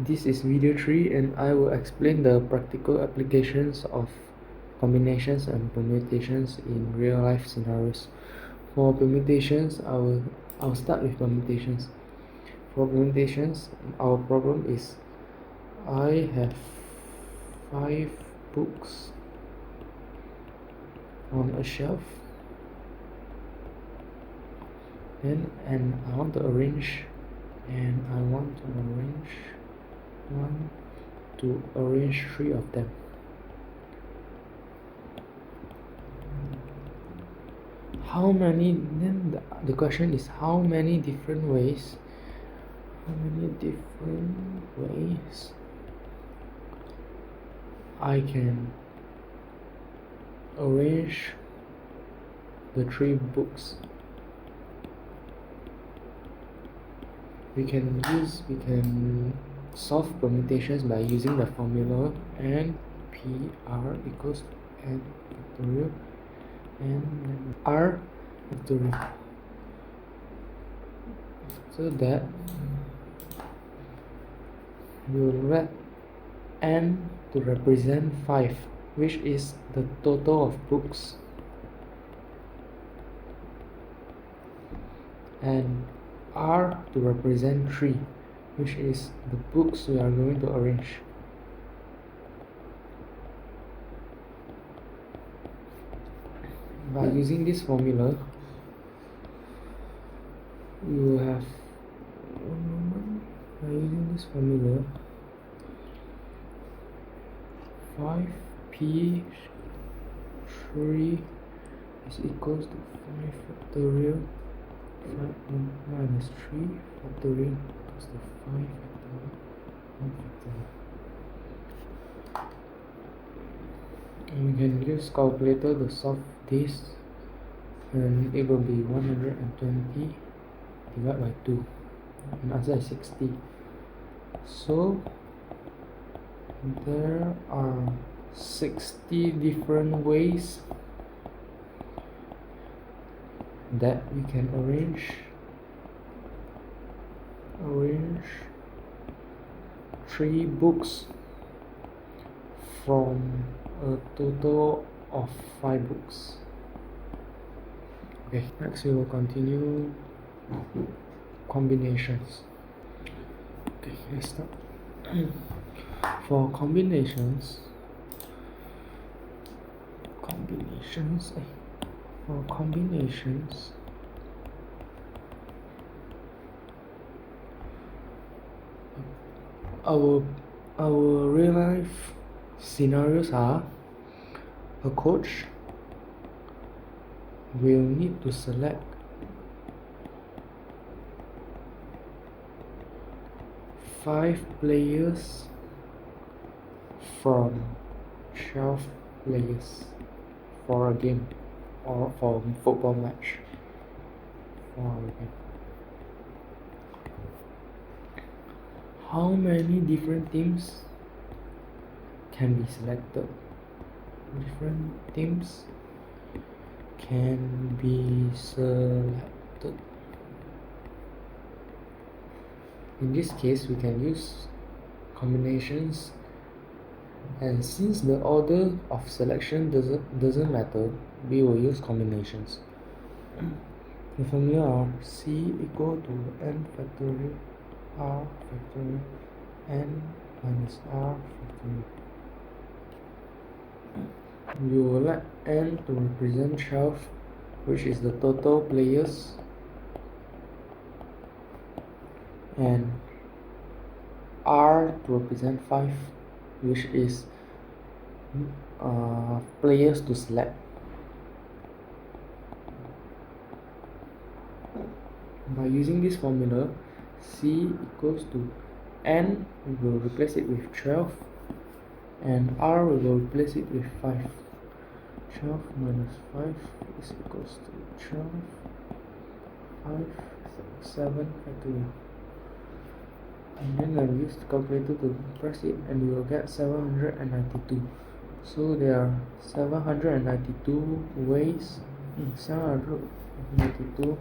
This is video 3 and I will explain the practical applications of combinations and permutations in real life scenarios. For permutations, I'll start with permutations. For permutations, our problem is I have 5 books on a shelf and I want to arrange three of them. How many? Then the question is how many different ways I can arrange the 3 books. We can solve permutations by using the formula NPR equals to N factorial and R factorial. So that we will let N to represent 5, which is the total of books, and R to represent 3, which is the books we are going to arrange. By using this formula, we will have by using this formula 5p3 is equals to 5 factorial 5 minus 3 factorial equals to 5 factorial 1 factorial. And we can use calculator to solve this, and it will be 120 divided by 2, and answer is 60. So there are 60 different ways that we can arrange 3 books from a total of 5 books. Okay, next we will continue combinations. Okay, let's start. For combinations, our real life scenarios are: a coach will need to select 5 players from 12 players for a game or for a football match. How many different teams can be selected? Different teams can be selected. In this case, we can use combinations, and since the order of selection doesn't matter, we will use combinations. The formula are C equal to N factorial R factorial N minus R factorial. We will let N to represent 12, which is the total players, and R to represent 5, which is players to select. By using this formula, C equals to N, we will replace it with 12, and R we will replace it with 5. 12 minus 5 is equals to 12, 5, 7 factorial. And then I'll use the calculator to press it, and we will get 792. So there are 792 ways, 792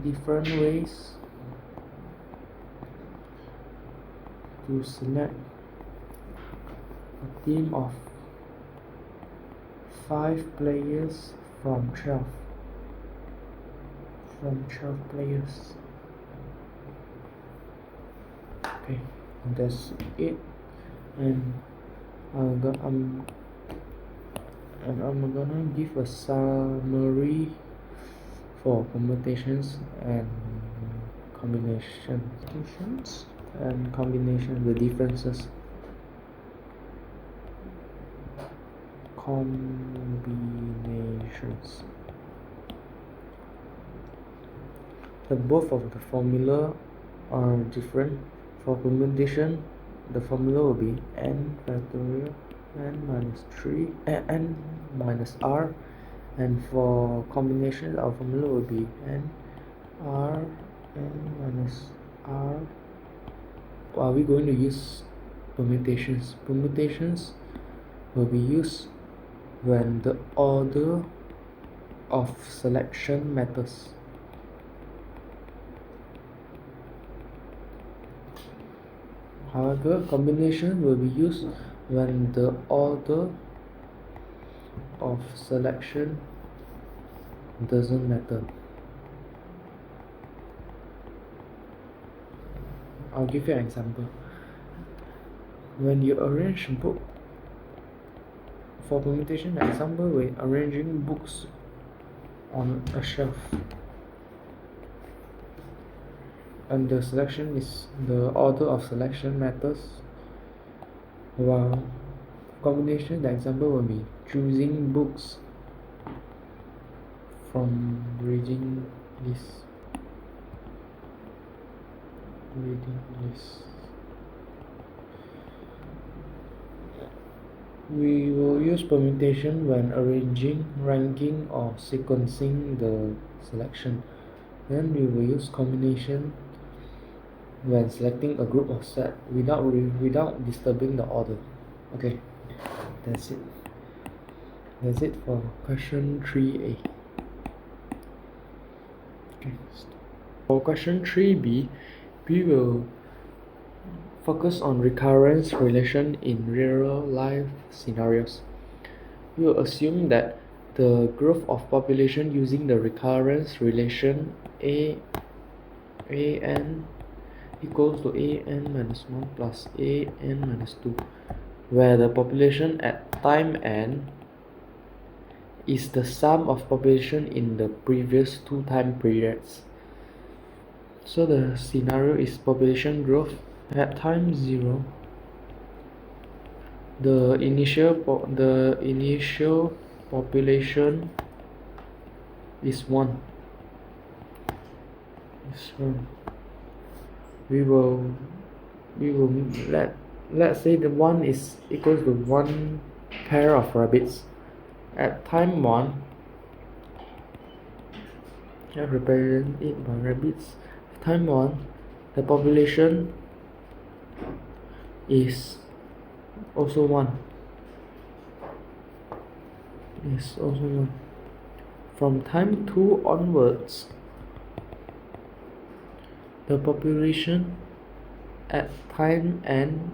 different ways to select a team of 5 players from 12 players. Okay, that's it. And I'm gonna give a summary for permutations and combinations the differences. Combinations. The both of the formula are different. For permutation, the formula will be n factorial n minus 3 n minus r, and for combination our formula will be n r n minus r. Are we going to use permutations? Permutations will be used when the order of selection matters. However, combination will be used when the order of selection doesn't matter. I'll give you an example. When you arrange book for permutation example, we're arranging books on a shelf, and the order of selection matters. While combination, the example will be choosing books from reading list. We will use permutation when arranging, ranking, or sequencing the selection. Then we will use combination when selecting a group or set without disturbing the order. Okay, that's it. That's it for question 3a. Okay. For question 3b, we will focus on recurrence relation in real life scenarios. We will assume that the growth of population using the recurrence relation an equals to an minus 1 plus an minus 2, where the population at time n is the sum of population in the previous 2 time periods. So the scenario is population growth at time 0. The initial population is 1. We will let's say the 1 is equals to 1 pair of rabbits. At time 1, I represent it by rabbits. Time 1, the population is also 1. From time 2 onwards, the population at time n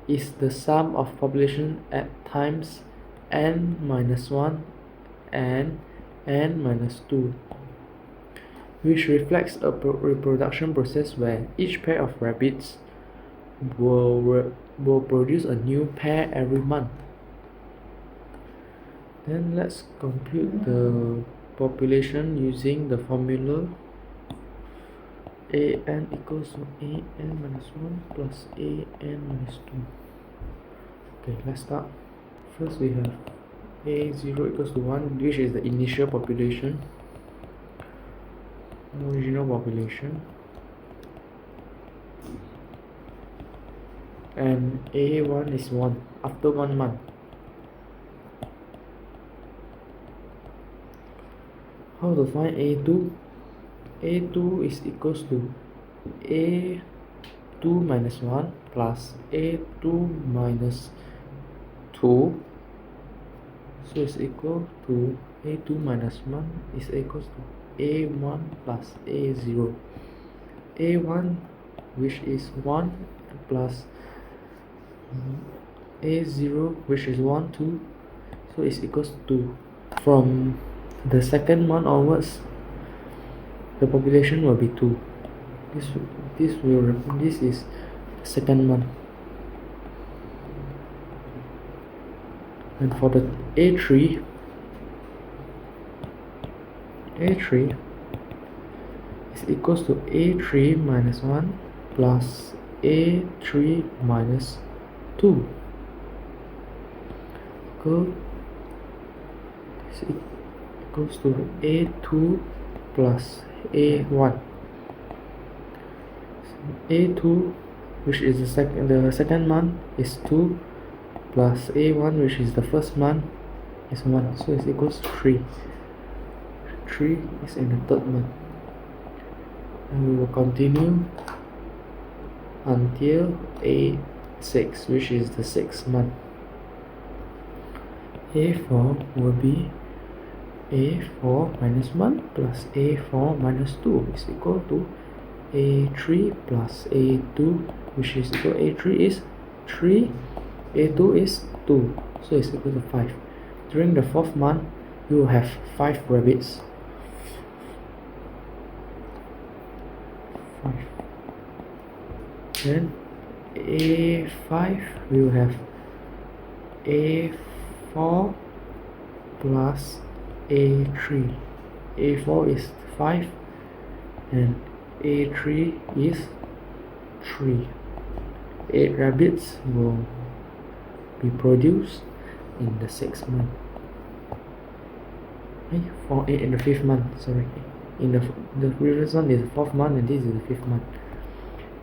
is the sum of population at times n minus 1 and n minus 2, which reflects a reproduction process where each pair of rabbits will produce a new pair every month. Then let's compute the population using the formula an equals to an minus 1 plus an minus 2. Okay, let's start. First we have a0 equals to 1, which is the initial population, original population, and a1 is 1 after 1 month. How to find a2? a2 is equals to a2 minus 1 plus a2 minus 2, so it's equal to a2 minus 1 is equals to a1 plus a0. a1, which is 1, plus A0, which is 1, 2, so it's equals to 2. From the second month onwards, the population will be 2. This is second month. And for the A3 is equals to A3 minus 1 plus A3 minus 2 equals to A2 plus A1. A2, which is the second month, is 2 plus A1, which is the first month, is 1, so it's equals to 3. 3 is in the third month, and we will continue until A6, which is the sixth month. A4 will be A4 minus 1 plus A4 minus 2 is equal to A3 plus A2, which is equal to A3 is 3, A2 is 2, so it's equal to 5. During the fourth month, you will have 5 rabbits. 5. Then A5, we will have A4 plus A3. A4 is 5 and A3 is 3. 8 rabbits will be produced in the sixth month. In the fifth month, sorry. In the previous one is the fourth month and this is the fifth month.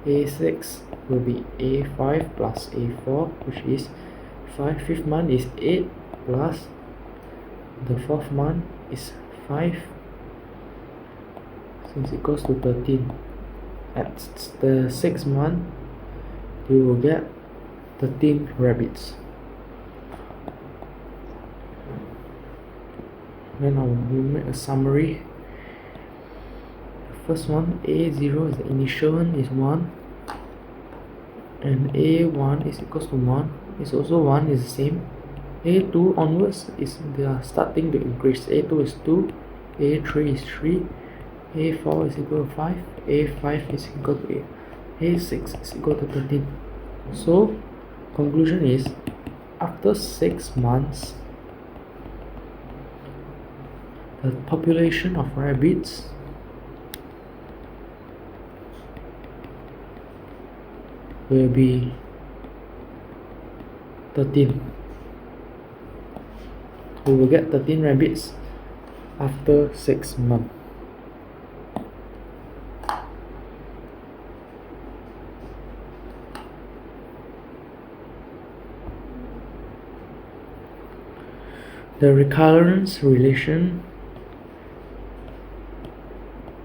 A6 will be A5 plus A4, which is 5. Fifth month is 8 plus the fourth month is 5, so it's equals to 13. At the sixth month, you will get 13 rabbits. Then I will make a summary. The first one, A0 is the initial one, is 1, and A1 is equals to 1, is also 1, is the same. A2 onwards is they are starting to increase. A2 is 2, A3 is 3, A4 is equal to 5, A5 is equal to 8, A6 is equal to 13. So conclusion is, after 6 months, the population of rabbits will be 13. We will get 13 rabbits after 6 months. The recurrence relation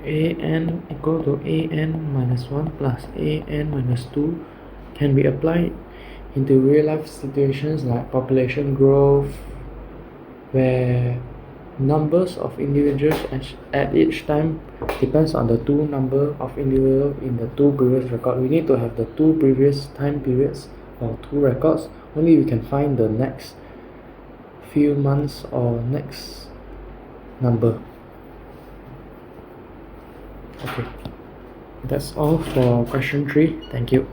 an equal to an minus 1 plus an minus 2 can be applied into real life situations like population growth, where numbers of individuals at each time depends on the number of individuals in the 2 previous records. We need to have the 2 previous time periods or 2 records. Only we can find the next few months or next number. Okay, that's all for question 3. Thank you.